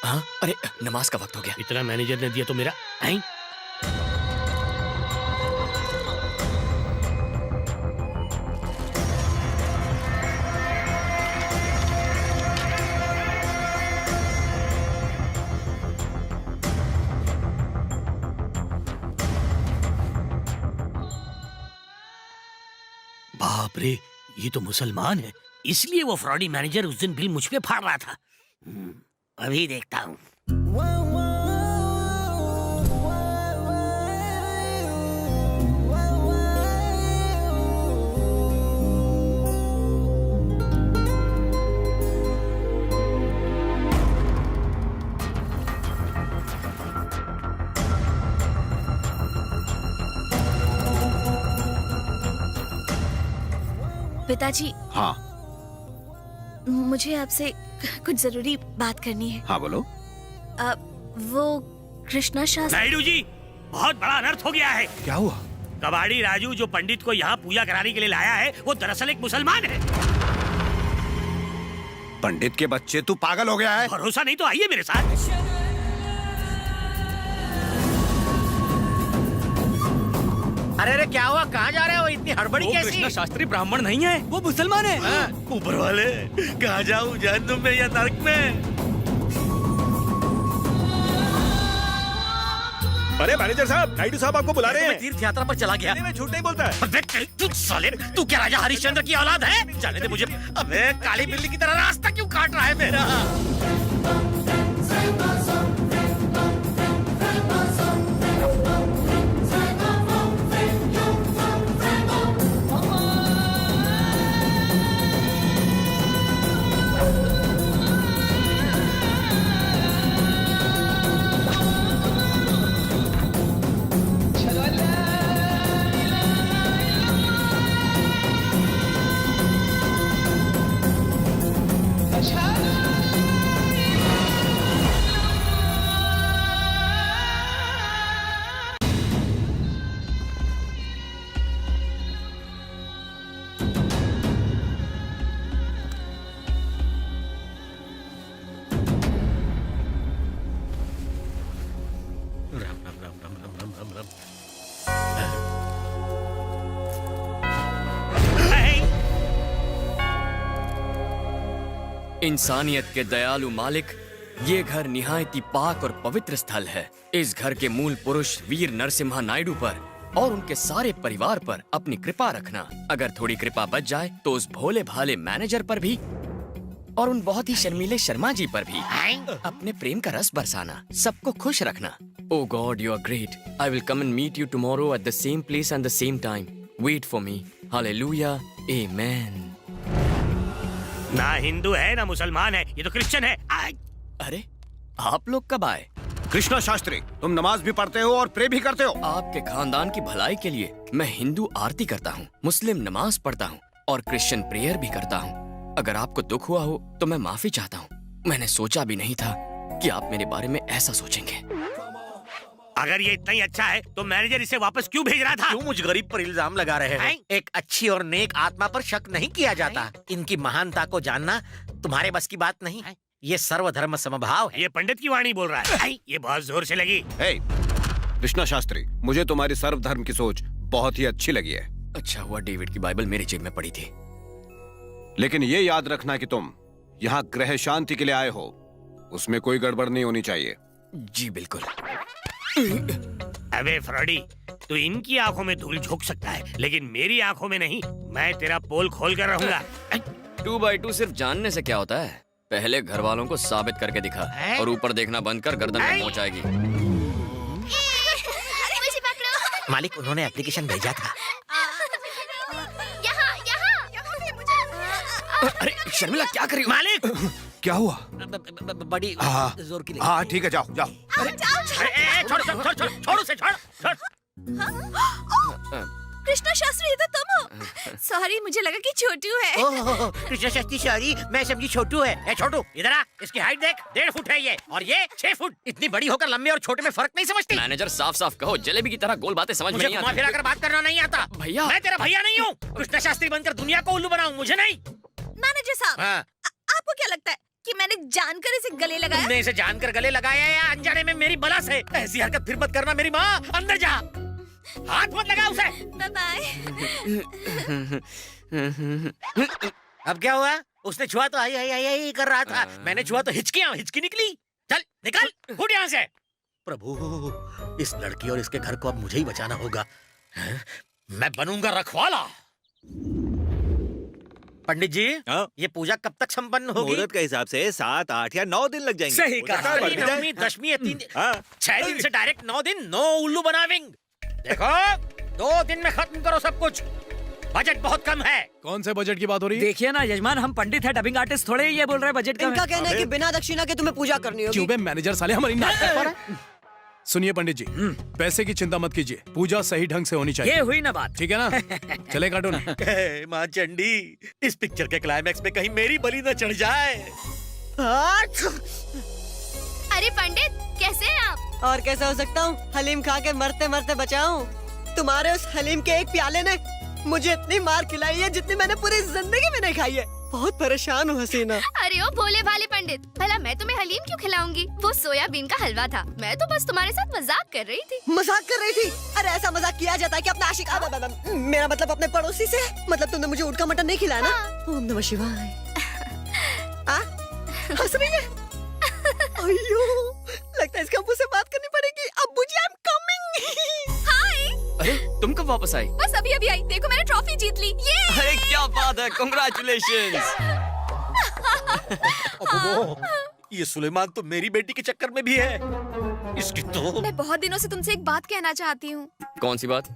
हाँ, अरे नमाज का वक्त हो गया। इतना मैनेजर ने दिया तो मेरा आई। बाप रे, ये तो मुसलमान है, इसलिए वो फ्रॉडी मैनेजर उस दिन बिल मुझ पे फाड़ रहा था। अभी देखता हूँ। पिताजी, हाँ मुझे आपसे कुछ जरूरी बात करनी है। हाँ बोलो। वो कृष्णा शास्त्री। नायडू जी, बहुत बड़ा अनर्थ हो गया है। क्या हुआ? कबाड़ी राजू जो पंडित को यहाँ पूजा कराने के लिए लाया है, वो दरअसल एक मुसलमान है। पंडित के बच्चे, तू पागल हो गया है? भरोसा नहीं तो आइए मेरे साथ। अरे अरे क्या हुआ, कहाँ जा रहे हो? इतनी हड़बड़ी कैसी? कृष्णा शास्त्री ब्राह्मण नहीं है, वो मुसलमान है। ऊपर वाले, कहाँ जाऊँ, जहन्नुम में या नरक में? अरे मैनेजर साहब, नायडू साहब आपको बुला रहे हैं। तीर्थ यात्रा पर चला गया। मैं झूठ नहीं बोलता है। अबे तू साले, तू क्या राजा हरिश्चंद्र की औलाद है? जाने दे मुझे। अबे काली बिल्ली की तरह रास्ता क्यों काट रहा है मेरा? इंसानियत के दयालु मालिक, ये घर निहायती पाक और पवित्र स्थल है। इस घर के मूल पुरुष वीर नरसिम्हा नायडू पर और उनके सारे परिवार पर अपनी कृपा रखना। अगर थोड़ी कृपा बच जाए तो उस भोले भाले मैनेजर पर भी और उन बहुत ही शर्मीले शर्मा जी पर भी अपने प्रेम का रस बरसाना। सबको खुश रखना। Oh God, you are great. I will come and meet you tomorrow at the same place and the same time. Wait for me. Hallelujah, amen. ना हिंदू है ना मुसलमान है, ये तो क्रिश्चियन है। अरे आप लोग कब आए? कृष्णा शास्त्री, तुम नमाज भी पढ़ते हो और प्रे भी करते हो। आपके खानदान की भलाई के लिए मैं हिंदू आरती करता हूँ, मुस्लिम नमाज पढ़ता हूँ और क्रिश्चियन प्रेयर भी करता हूँ। अगर आपको दुख हुआ हो तो मैं माफी चाहता हूँ। मैंने सोचा भी नहीं था कि आप मेरे बारे में ऐसा सोचेंगे। अगर ये इतना ही अच्छा है तो मैनेजर इसे वापस क्यों भेज रहा था? क्यों मुझ गरीब पर इल्जाम लगा रहे हो? एक अच्छी और नेक आत्मा पर शक नहीं किया जाता। इनकी महानता को जानना तुम्हारे बस की बात नहीं। ये सर्वधर्म समभाव है। ये पंडित की वाणी बोल रहा है। ये बहुत जोर से लगी। कृष्णा शास्त्री, मुझे तुम्हारी सर्वधर्म की सोच बहुत ही अच्छी लगी है। अच्छा हुआ डेविड की बाइबल मेरी जेब में पड़ी थी। लेकिन ये याद रखना कि तुम यहाँ ग्रह शांति के लिए आए हो, उसमें कोई गड़बड़ नहीं होनी चाहिए। जी बिल्कुल। अबे फ्रॉडी, तू इनकी आंखों में धूल झोंक सकता है, लेकिन मेरी आंखों में नहीं। मैं तेरा पोल खोल कर रहूंगा। 2x2 सिर्फ जानने से क्या होता है? पहले घर वालों को साबित करके दिखा और ऊपर देखना बंद कर, गर्दन में पहुंचाएगी। मुझे पकड़ो। मालिक, उन्होंने एप्लीकेशन भेजा था। अरे शर्मिला, क्या कर रही हो? मालिक, क्या हुआ? बड़ी जोर की लगी। हाँ ठीक है, जाओ जाओ। छोड़ उसे, छोड़। कृष्णा शास्त्री, ये तो तुम हो। सॉरी, मुझे लगा कि छोटू है। कृष्णा शास्त्री सॉरी, मैं समझी छोटू है। ए छोटू, इधर आ। इसकी हाइट देख, 1.5 फुट है ये, और ये 6 फुट। इतनी बड़ी होकर लंबे और छोटे में फर्क नहीं समझती? मैनेजर, साफ साफ कहो, जलेबी की तरह गोल बातें समझ में मुझे नहीं घुमा आती। फिरा कर बात करना नहीं आता। भैया, मैं तेरा भैया नहीं हूँ। कृष्णा शास्त्री बनकर दुनिया को उल्लू बनाऊं, मुझे नहीं। मैनेजर साहब, हाँ। आपको क्या लगता है कि मैंने जानकर इसे गले लगाया? तुमने इसे जानकर गले लगाया या अनजाने में मेरी बला से? ऐसी हरकत फिर मत करना मेरी माँ। अंदर जा, हाथ मत लगा उसे। Bye bye. अब क्या हुआ? उसने छुआ तो आई आई आई आई कर रहा था, मैंने छुआ तो हिचकी निकली। चल निकल, उठ यहाँ से। प्रभु, इस लड़की और इसके घर को अब मुझे ही बचाना होगा। हैं? मैं बनूंगा रखवाला। पंडित जी, हाँ? ये पूजा कब तक संपन्न होगी? मुहूर्त के हिसाब से 7, 8 या 9 दिन लग जाएंगे। सही हो सकता कहा। है बढ़ भी जाए। नवमी, दशमी या 3 दिन, हाँ। 6 दिन से डायरेक्ट 9 दिन, नो उल्लू बनाविंग। देखो, 2 दिन में खत्म करो सब कुछ। बजट बहुत कम है। कौन से बजट की बात हो रही है? देखिए ना यजमान, हम पंडित है, डबिंग आर्टिस्ट थोड़े ही ये बोल रहे हैं बजट का इनका कहना है कि बिना दक्षिणा के तुम्हें पूजा करनी होगी। क्यों बे, मैनेजर साले हमारी नाक काट पा रहा है। सुनिए पंडित जी, पैसे की चिंता मत कीजिए, पूजा सही ढंग से होनी ये चाहिए। हुई ना बात। ठीक है ना? चले कार्टून। हे माँ चंडी, इस पिक्चर के क्लाइमैक्स में कहीं मेरी बलि न चढ़ जाए। अरे पंडित, कैसे हैं आप? और कैसे हो सकता हूँ? हलीम खा के मरते मरते बचा हूँ। तुम्हारे उस हलीम के एक प्याले ने मुझे इतनी मार खिलाई है जितनी मैंने पूरी जिंदगी में नहीं खाई है। बहुत परेशान हूँ हसीना। अरे ओ भोले भाले पंडित, भला मैं तुम्हें हलीम क्यों खिलाऊंगी? वो सोयाबीन का हलवा था। मैं तो बस तुम्हारे साथ मजाक कर रही थी। मजाक कर रही थी? अरे ऐसा मजाक किया जाता है कि अपना आशिक मेरा मतलब अपने पड़ोसी से? मतलब तुमने मुझे ऊँट का मटन नहीं खिलाया ना? ओम नमः शिवाय। हंस रही है? अयो, लगता है इसका मुझसे बात करनी पड़ेगी। अब्बू जी, आई एम कमिंग। हाय, अरे तुम कब वापस आई? बस अभी अभी आई। देखो मैंने ट्रॉफी जीत ली। ये अरे क्या बात है, कांग्रेचुलेशंस। ये सुलेमान तो मेरी बेटी के चक्कर में भी है। इसकी तो मैं बहुत दिनों से तुमसे एक बात कहना चाहती हूँ। कौन सी बात?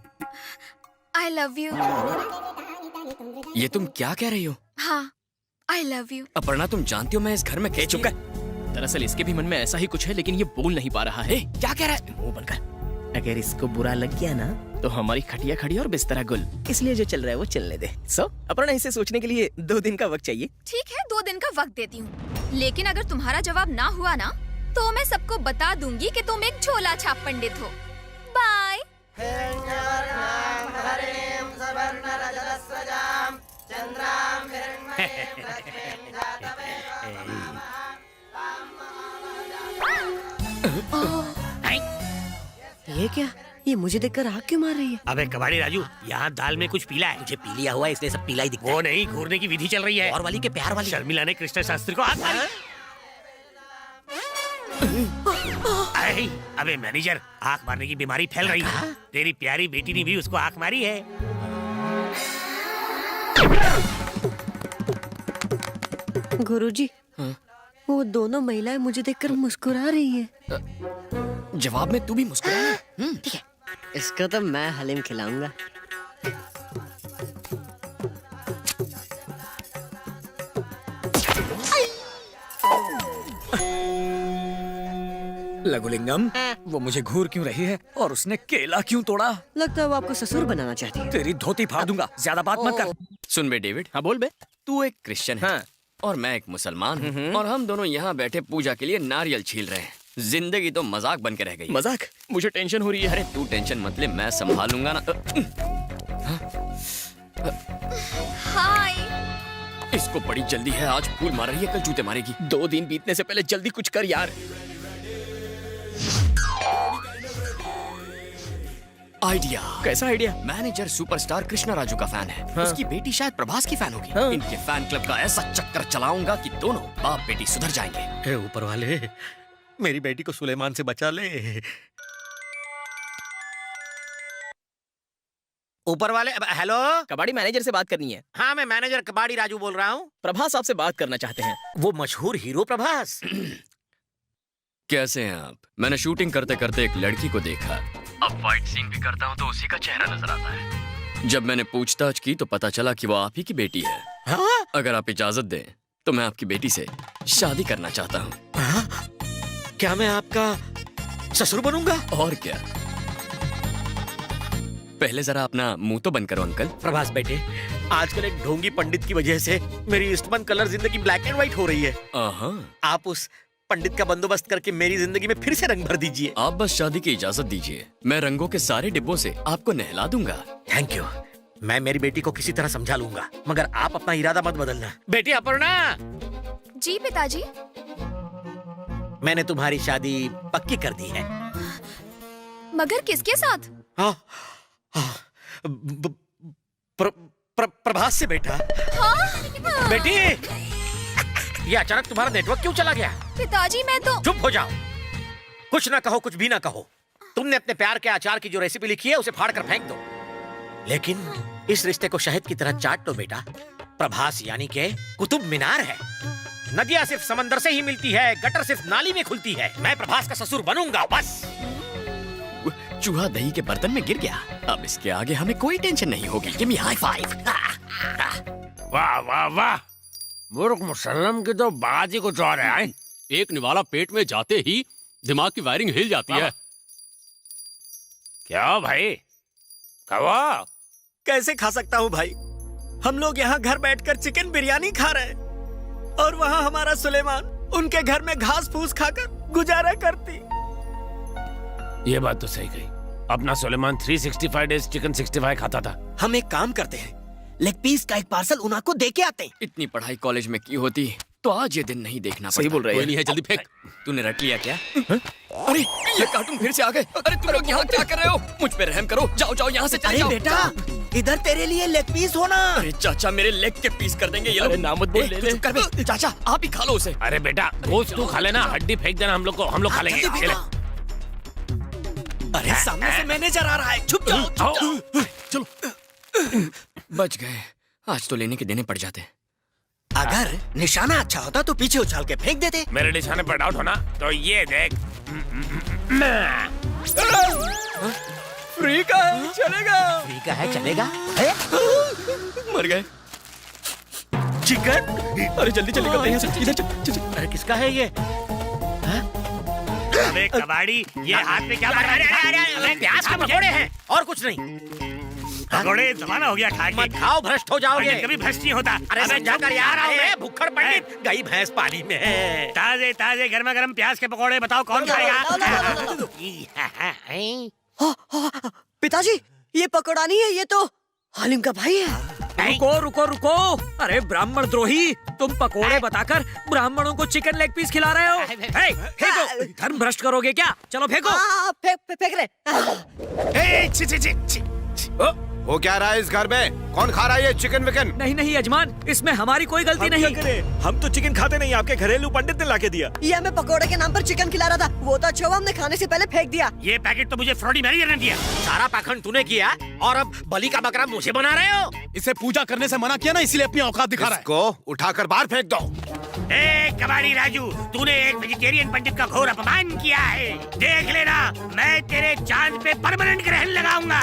I love you. ये तुम क्या कह रही हो? हाँ, आई लव यू। अपर्णा, तुम जानती हो मैं इस घर में कैसे? चुप कर। दरअसल इसके भी मन में ऐसा ही कुछ है, लेकिन ये बोल नहीं पा रहा है। क्या कह रहा है? मुंह बंद कर। अगर इसको बुरा लग गया ना तो हमारी खटिया खड़ी और बिस्तरा गुल। इसलिए जो चल रहा है वो चलने दे। अपना इसे सोचने के लिए 2 दिन का वक्त चाहिए। ठीक है, 2 दिन का वक्त देती हूँ, लेकिन अगर तुम्हारा जवाब ना हुआ ना तो मैं सबको बता दूंगी कि तुम एक झोला छाप पंडित हो। बाय। ये क्या? ये मुझे देखकर आग क्यों मार रही है? अबे कबाड़ी राजू, यहाँ दाल में कुछ पीला है। मुझे पी लिया हुआ है, इसलिए सब पीला ही दिखता वो नहीं, घूरने की विधि चल रही है। और वाली के प्यार वाली। शर्मिला ने कृष्ण शास्त्री को हाथ मारी। अरे, अबे मैनेजर, आंख मारने की बीमारी फैल रही है। तेरी प्यारी बेटी ने भी उसको आंख मारी है। गुरुजी, वो दोनों महिलाएं मुझे देखकर मुस्कुरा रही हैं। जवाब में तू भी मुस्कुरा। ठीक है, इसको तो मैं हलीम खिलाऊंगा। लघुलिंगम, वो मुझे घूर क्यों रही है और उसने केला क्यों तोड़ा? लगता है वो आपको ससुर बनाना चाहती है। तेरी धोती फाड़ दूंगा, ज्यादा बात मत कर। सुन बे डेविड। हाँ बोल बे। तू एक क्रिश्चियन है और मैं एक मुसलमान हूँ, और हम दोनों यहाँ बैठे पूजा के लिए नारियल छील रहे हैं। जिंदगी तो मजाक बन के रह गई। मजाक? मुझे टेंशन हो रही है। अरे तू टेंशन मत ले, मैं संभालूंगा ना। हाय। इसको बड़ी जल्दी है, आज फूल मार रही है, कल जूते मारेगी। 2 दिन बीतने से पहले जल्दी कुछ कर यार। आइडिया। कैसा idea? Manager superstar Krishna Raju का फैन है। हाँ। उसकी बेटी शायद प्रभास की फैन होगी। हाँ। इनके फैन क्लब का ऐसा चक्कर चलाऊंगा कि दोनों बाप बेटी सुधर जाएंगे। हे ऊपर वाले, मेरी बेटी को सुलेमान से बचा ले। ऊपर वाले, हेलो। कबाड़ी मैनेजर से बात करनी है। हाँ, मैं मैनेजर कबाड़ी राजू बोल रहा हूँ। प्रभास आपसे बात करना चाहते हैं। वो मशहूर हीरो प्रभास। कैसे हैं आप? मैंने शूटिंग करते करते एक लड़की को देखा। अब फाइट सीन भी करता हूँ तो उसी का चेहरा नजर आता है। जब मैंने पूछताछ की तो पता चला कि वो आप ही की बेटी है। हाँ? अगर आप इजाजत दें तो मैं आपकी बेटी से शादी करना चाहता हूँ। हाँ? क्या मैं आपका ससुर बनूंगा? और क्या। पहले जरा अपना मुंह तो बंद करो अंकल। प्रभास बेटे, आजकल एक ढोंगी पंडित की वजह से मेरी ईस्टमन कलर जिंदगी ब्लैक एंड व्हाइट हो रही है। आप उस पंडित का बंदोबस्त करके मेरी जिंदगी में फिर से रंग भर दीजिए। आप बस शादी की इजाजत दीजिए, मैं रंगों के सारे डिब्बों से आपको नहला दूंगा। Thank you. मैं मेरी बेटी को किसी तरह समझा लूंगा, मगर आप अपना इरादा मत बदलना। बेटी अपर्णा, जी पिताजी। मैंने तुम्हारी शादी पक्की कर दी है। मगर किसके साथ? हाँ, हाँ, प्रभास से बेटा। हाँ? बेटी, ये अचानक तुम्हारा नेटवर्क क्यों चला गया? पिताजी मैं तो। चुप हो जाओ, कुछ ना कहो, कुछ भी ना कहो। तुमने अपने प्यार के अचार की जो रेसिपी लिखी है उसे फाड़ कर फेंक दो, लेकिन इस रिश्ते को शहद की तरह चाट लो बेटा। प्रभास यानी के कुतुब मीनार है। नदियाँ सिर्फ समंदर से ही मिलती है, गटर सिर्फ नाली में खुलती है। मैं प्रभास का ससुर बनूंगा बस। चूहा दही के बर्तन में गिर गया, अब इसके आगे हमें कोई टेंशन नहीं होगी। Give me high five. वाह वाह वाह, मुर्ग मुसल्लम की तो बात ही कुछ और है। एक निवाला पेट में जाते ही दिमाग की वायरिंग हिल जाती है। क्या भाई, कवा कैसे खा सकता हूँ भाई? हम लोग यहाँ घर बैठकर चिकन बिरयानी खा रहे हैं और वहाँ हमारा सुलेमान उनके घर में घास फूस खाकर गुजारा करती। ये बात तो सही कही। अपना सुलेमान 365 डेज चिकन 65 खाता था। हम एक काम करते हैं, लेग पीस का एक पार्सल उन्हा को दे के आते हैं। इतनी पढ़ाई कॉलेज में की होती तो आज ये दिन नहीं देखना पड़ता। सही बोल रहे कोई हैं। नहीं है, जल्दी फेंक। तूने रट लिया क्या? अरे ये कार्टून फिर से आ गए। अरे तुम लोग यहाँ क्या कर रहे हो? मुझ पे रहम करो, जाओ जाओ यहाँ से चले अरे जाओ। बेटा, इधर तेरे लिए लेग पीस होना। अरे चाचा, मेरे लेग के पीस कर देंगे ये लोग। नाम मत बोल, ले ले। चुप कर बे। चाचा आप ही खा लो उसे। अरे बेटा, गोश्त तू खा लेना, हड्डी फेंक देना हम लोग को, हम लोग खा लेंगे। जल्दी चले। बेटा। अरे सामने से मैनेजर आ रहा है, छुप जाओ, छुप जाओ। चलो बच गए। आज तो लेने के देने पड़ जाते। अगर निशाना अच्छा होता तो पीछे उछाल के फेंक देते। मेरे निशाने पर डाउट होना तो ये देख। फ्री का है, चलेगा। फ्री का है, चलेगा। मर गए। चिकन, अरे जल्दी चले करते हैं, इधर चल। अरे किसका है ये? अबे कबाड़ी, ये हाथ में क्या पकड़ा? अरे प्याज के पकौड़े हैं और कुछ नहीं। पकौड़े जमाना हो गया खा मत खाओ, भ्रष्ट हो जाओगे। कभी भ्रष्ट नहीं होता। अरे समझाकर यार, आओ भुक्खड़ पंडित, गई भैंस पानी में। ताजे ताजे गर्मा गर्म प्याज के पकौड़े, बताओ कौन खाएगा? पिताजी, ये पकौड़ा नहीं है, ये तो हलीम का भाई है। रुको रुको रुको, अरे ब्राह्मण द्रोही, तुम पकोड़े बताकर ब्राह्मणों को चिकन लेग पीस खिला रहे हो। हे, फेंको, धर्म भ्रष्ट करोगे क्या? चलो फेंको। फेंक रहे। वो क्या रहा है इस घर में? कौन खा रहा है ये चिकन विकन? नहीं नहीं यजमान, इसमें हमारी कोई गलती नहीं। हम तो चिकन खाते नहीं, आपके घरेलू पंडित ने लाके दिया। ये हमें पकौड़े के नाम पर चिकन खिला रहा था, वो तो अच्छा हुआ हमने खाने से पहले फेंक दिया। ये पैकेट तो मुझे फ्रॉडी मैनेजर ने दिया। सारा पाखंड तूने किया और अब बलि का बकरा मुझे बना रहे हो। इसे पूजा करने से मना किया ना, इसलिए अपनी औकात दिखा रहा है। इसको उठाकर बाहर फेंक दो। ए कबाड़ी राजू, तूने एक वेजिटेरियन पंडित का घोर अपमान किया है। देख लेना, मैं तेरे चांद पे परमानेंट ग्रहण लगाऊंगा।